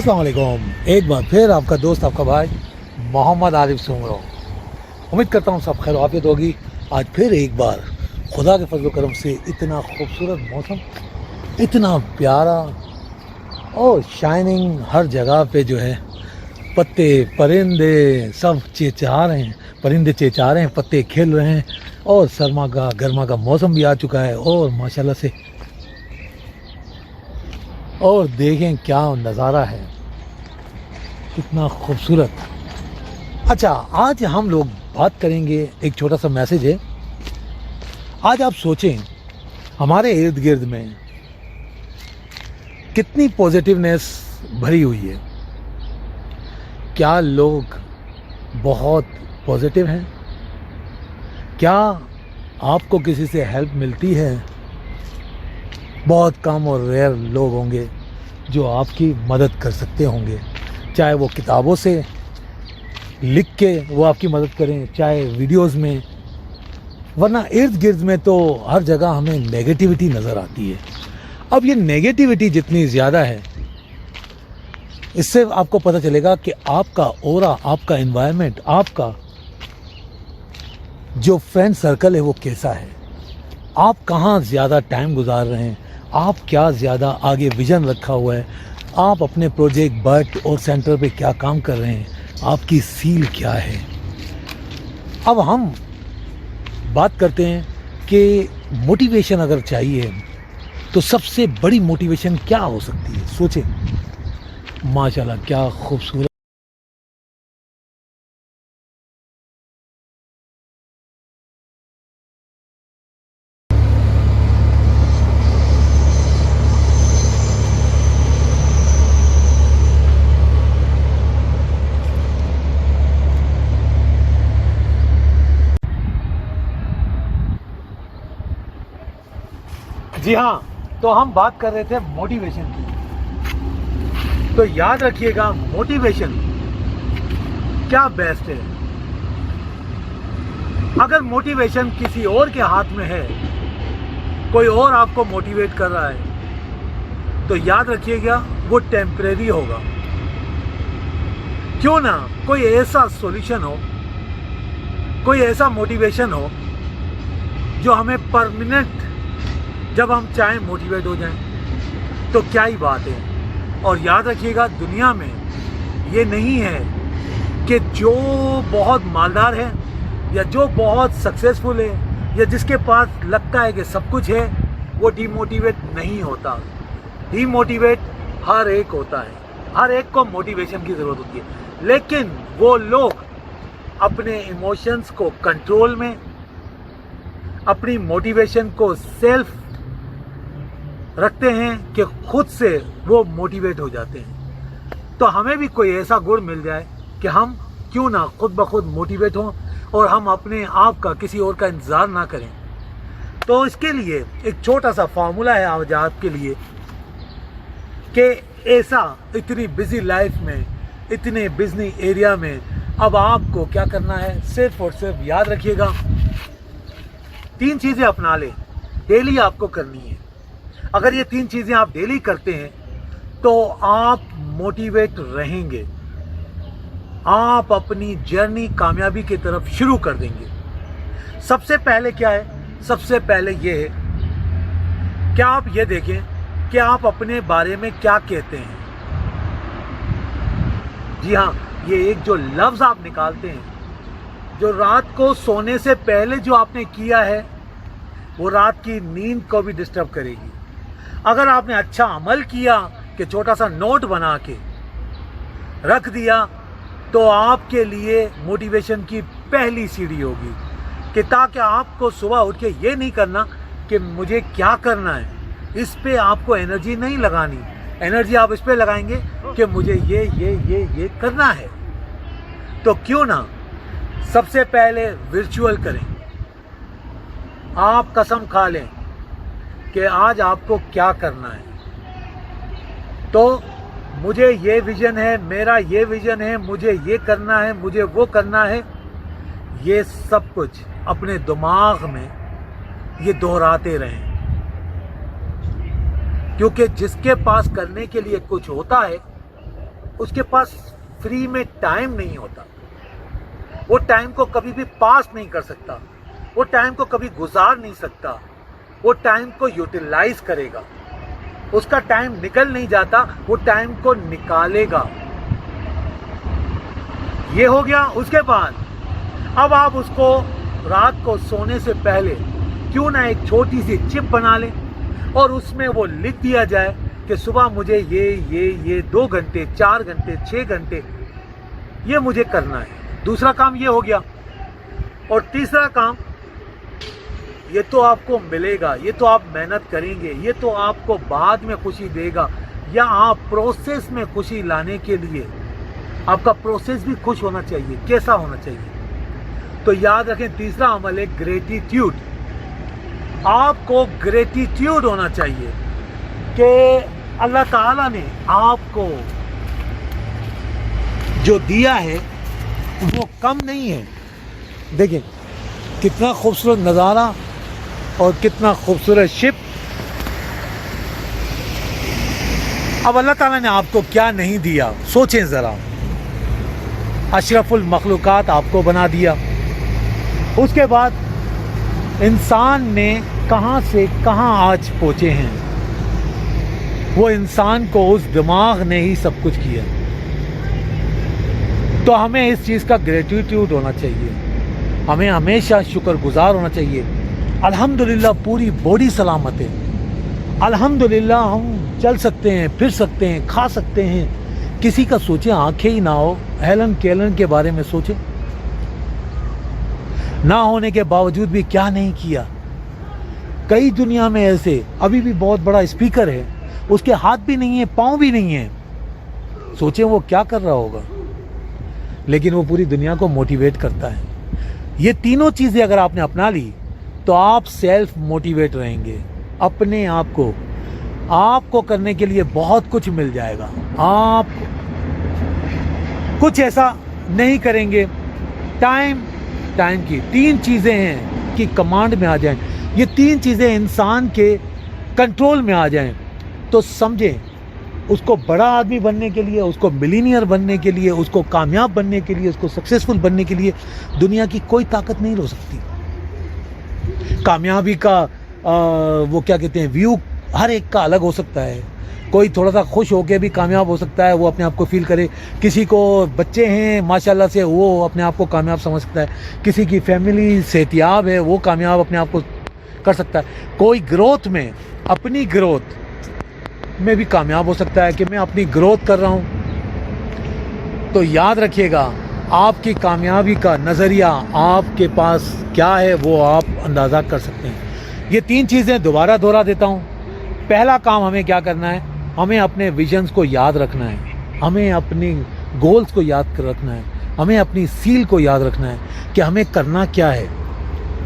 अस्सलाम वालेकुम। एक बार फिर आपका दोस्त आपका भाई मोहम्मद आरिफ सुन रहा हूँ। उम्मीद करता हूँ सब खैर आफियत होगी। आज फिर एक बार खुदा के फजल करम से इतना खूबसूरत मौसम, इतना प्यारा और शाइनिंग, हर जगह पे जो है पत्ते, परिंदे सब चेचा रहे हैं, परिंदे चेचा रहे हैं, पत्ते खिल रहे हैं और सरमा का गर्मा का मौसम भी आ चुका है और माशाल्लाह से। और देखें क्या नज़ारा है, कितना खूबसूरत। अच्छा, आज हम लोग बात करेंगे, एक छोटा सा मैसेज है। आज आप सोचें हमारे इर्द गिर्द में कितनी पॉजिटिवनेस भरी हुई है। क्या लोग बहुत पॉजिटिव हैं? क्या आपको किसी से हेल्प मिलती है? बहुत कम और रेयर लोग होंगे जो आपकी मदद कर सकते होंगे, चाहे वो किताबों से लिख के वो आपकी मदद करें, चाहे वीडियोस में, वरना इर्द गिर्द में तो हर जगह हमें नेगेटिविटी नज़र आती है। अब ये नेगेटिविटी जितनी ज़्यादा है, इससे आपको पता चलेगा कि आपका ऑरा, आपका एनवायरनमेंट, आपका जो फ्रेंड सर्कल है वो कैसा है, आप कहाँ ज़्यादा टाइम गुजार रहे हैं, आप क्या ज़्यादा आगे विज़न रखा हुआ है, आप अपने प्रोजेक्ट बट और सेंटर पे क्या काम कर रहे हैं, आपकी सील क्या है। अब हम बात करते हैं कि मोटिवेशन अगर चाहिए तो सबसे बड़ी मोटिवेशन क्या हो सकती है। सोचें, माशाल्लाह क्या खूबसूरत। जी हाँ, तो हम बात कर रहे थे मोटिवेशन की। तो याद रखिएगा, मोटिवेशन क्या बेस्ट है। अगर मोटिवेशन किसी और के हाथ में है, कोई और आपको मोटिवेट कर रहा है, तो याद रखिएगा वो टेम्परेरी होगा। क्यों ना कोई ऐसा सॉल्यूशन हो, कोई ऐसा मोटिवेशन हो जो हमें परमानेंट, जब हम चाहें मोटिवेट हो जाएं, तो क्या ही बात है। और याद रखिएगा, दुनिया में ये नहीं है कि जो बहुत मालदार है या जो बहुत सक्सेसफुल है या जिसके पास लगता है कि सब कुछ है, वो डीमोटिवेट नहीं होता। डीमोटिवेट हर एक होता है, हर एक को मोटिवेशन की ज़रूरत होती है। लेकिन वो लोग अपने इमोशंस को कंट्रोल में, अपनी मोटिवेशन को सेल्फ रखते हैं कि खुद से वो मोटिवेट हो जाते हैं। तो हमें भी कोई ऐसा गुण मिल जाए कि हम क्यों ना खुद ब खुद मोटिवेट हों और हम अपने आप का, किसी और का इंतज़ार ना करें। तो इसके लिए एक छोटा सा फार्मूला है आज आपके लिए कि ऐसा इतनी बिजी लाइफ में, इतने बिजनी एरिया में अब आपको क्या करना है। सिर्फ और सिर्फ याद रखिएगा, 3 चीज़ें अपना लें, डेली आपको करनी है। अगर ये 3 चीज़ें आप डेली करते हैं तो आप मोटिवेट रहेंगे, आप अपनी जर्नी कामयाबी की तरफ शुरू कर देंगे। सबसे पहले क्या है? सबसे पहले ये है कि आप ये देखें कि आप अपने बारे में क्या कहते हैं। जी हाँ, ये एक जो लफ्ज़ आप निकालते हैं, जो रात को सोने से पहले जो आपने किया है, वो रात की नींद को भी डिस्टर्ब करेगी। अगर आपने अच्छा अमल किया कि छोटा सा नोट बना के रख दिया, तो आपके लिए मोटिवेशन की पहली सीढ़ी होगी कि ताकि आपको सुबह उठ के ये नहीं करना कि मुझे क्या करना है, इस पे आपको एनर्जी नहीं लगानी। एनर्जी आप इस पे लगाएंगे कि मुझे ये करना है। तो क्यों ना सबसे पहले विर्चुअल करें। आप कसम खा लें कि आज आपको क्या करना है। तो मुझे ये विज़न है, मेरा ये विज़न है, मुझे ये करना है, मुझे वो करना है। ये सब कुछ अपने दिमाग में ये दोहराते रहें, क्योंकि जिसके पास करने के लिए कुछ होता है उसके पास फ्री में टाइम नहीं होता, वो टाइम को कभी भी पास नहीं कर सकता, वो टाइम को कभी गुजार नहीं सकता, वो टाइम को यूटिलाइज करेगा। उसका टाइम निकल नहीं जाता, वो टाइम को निकालेगा। ये हो गया। उसके बाद अब आप उसको रात को सोने से पहले क्यों ना एक छोटी सी चिप बना लें और उसमें वो लिख दिया जाए कि सुबह मुझे ये 2 घंटे, 4 घंटे, 6 घंटे ये मुझे करना है। दूसरा काम ये हो गया। और तीसरा काम, ये तो आपको मिलेगा, ये तो आप मेहनत करेंगे, ये तो आपको बाद में खुशी देगा, या आप प्रोसेस में खुशी लाने के लिए आपका प्रोसेस भी खुश होना चाहिए। कैसा होना चाहिए? तो याद रखें, तीसरा अमल है ग्रेटिट्यूड। आपको ग्रेटिट्यूड होना चाहिए कि अल्लाह ताला ने आपको जो दिया है वो कम नहीं है। देखिए कितना खूबसूरत नज़ारा और कितना खूबसूरत शिप। अब अल्लाह ताला ने आपको क्या नहीं दिया, सोचें ज़रा। अशरफुल मखलूक़ात आपको बना दिया। उसके बाद इंसान ने कहाँ से कहाँ आज पहुँचे हैं, वो इंसान को उस दिमाग ने ही सब कुछ किया। तो हमें इस चीज़ का ग्रेटिट्यूड होना चाहिए, हमें हमेशा शुक्रगुजार होना चाहिए। अल्हम्दुलिल्लाह पूरी बॉडी सलामत है, अल्हम्दुलिल्लाह हम चल सकते हैं, फिर सकते हैं, खा सकते हैं। किसी का सोचें आंखें ही ना हो, हेलन केलन के बारे में सोचें, ना होने के बावजूद भी क्या नहीं किया। कई दुनिया में ऐसे अभी भी बहुत बड़ा स्पीकर है, उसके हाथ भी नहीं है, पाँव भी नहीं है, सोचें वो क्या कर रहा होगा, लेकिन वो पूरी दुनिया को मोटिवेट करता है। ये तीनों चीज़ें अगर आपने अपना ली तो आप सेल्फ मोटिवेट रहेंगे। अपने आप को करने के लिए बहुत कुछ मिल जाएगा। आप कुछ ऐसा नहीं करेंगे। टाइम की 3 चीज़ें हैं कि कमांड में आ जाएं। ये 3 चीज़ें इंसान के कंट्रोल में आ जाएं तो समझें, उसको बड़ा आदमी बनने के लिए, उसको मिलीनियर बनने के लिए, उसको कामयाब बनने के लिए, उसको सक्सेसफुल बनने के लिए दुनिया की कोई ताकत नहीं रो सकती। कामयाबी का वो क्या कहते हैं, व्यू हर एक का अलग हो सकता है। कोई थोड़ा सा खुश होकर भी कामयाब हो सकता है, वो अपने आप को फील करे। किसी को बच्चे हैं माशाल्लाह से, वो अपने आप को कामयाब समझ सकता है। किसी की फैमिली सेहतियाब है, वो कामयाब अपने आप को कर सकता है। कोई ग्रोथ में, अपनी ग्रोथ में भी कामयाब हो सकता है कि मैं अपनी ग्रोथ कर रहा हूँ। तो याद रखिएगा, आपकी कामयाबी का नज़रिया आपके पास क्या है वो आप अंदाज़ा कर सकते हैं। ये 3 चीज़ें दोबारा दोहरा देता हूँ। पहला काम हमें क्या करना है, हमें अपने विजन्स को याद रखना है, हमें अपनी गोल्स को याद रखना है, हमें अपनी सील को याद रखना है कि हमें करना क्या है,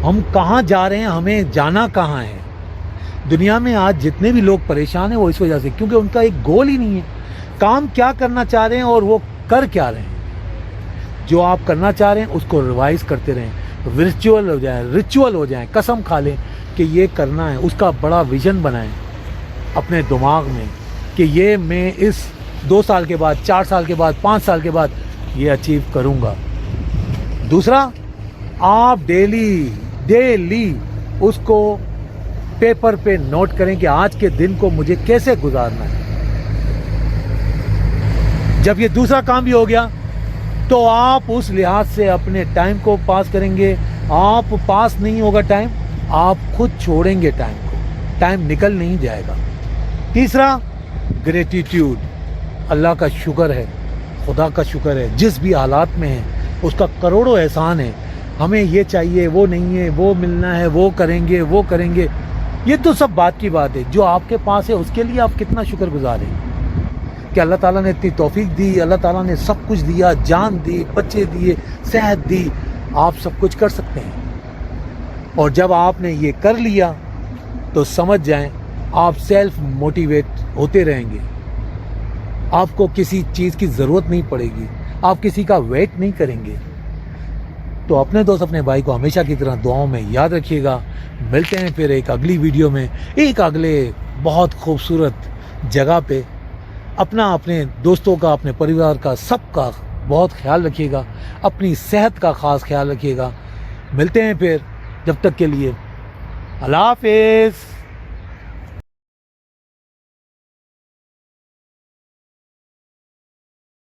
हम कहाँ जा रहे हैं, हमें जाना कहाँ है। दुनिया में आज जितने भी लोग परेशान हैं वो इस वजह से, क्योंकि उनका एक गोल ही नहीं है। काम क्या करना चाह रहे हैं और वो कर क्या रहे हैं। जो आप करना चाह रहे हैं उसको रिवाइज करते रहें, रिचुअल हो जाए, कसम खा लें कि ये करना है। उसका बड़ा विजन बनाएं अपने दिमाग में कि ये मैं इस 2 साल के बाद, 4 साल के बाद, 5 साल के बाद ये अचीव करूँगा। दूसरा, आप डेली उसको पेपर पे नोट करें कि आज के दिन को मुझे कैसे गुजारना है। जब ये दूसरा काम भी हो गया तो आप उस लिहाज से अपने टाइम को पास करेंगे। आप पास नहीं होगा टाइम, आप खुद छोड़ेंगे टाइम को, टाइम निकल नहीं जाएगा। तीसरा, ग्रेटिट्यूड। अल्लाह का शुक्र है, खुदा का शुक्र है, जिस भी हालात में है उसका करोड़ों एहसान है। हमें ये चाहिए, वो नहीं है, वो मिलना है, वो करेंगे। ये तो सब बात की बात है। जो आपके पास है उसके लिए आप कितना शुक्रगुजार हैं कि अल्लाह ताला ने इतनी तौफीक दी, अल्लाह ताला ने सब कुछ दिया, जान दी, बच्चे दिए, सेहत दी, आप सब कुछ कर सकते हैं। और जब आपने ये कर लिया तो समझ जाएं आप सेल्फ मोटिवेट होते रहेंगे। आपको किसी चीज़ की ज़रूरत नहीं पड़ेगी, आप किसी का वेट नहीं करेंगे। तो अपने दोस्त, अपने भाई को हमेशा की तरह दुआओं में याद रखिएगा। मिलते हैं फिर एक अगली वीडियो में, एक अगले बहुत खूबसूरत जगह पे। اپنا اپنے دوستوں کا اپنے پریوار کا سب کا بہت خیال رکھیے گا، اپنی صحت کا خاص خیال رکھیے گا. ملتے ہیں پھر، جب تک کے لیے اللہ حافظ.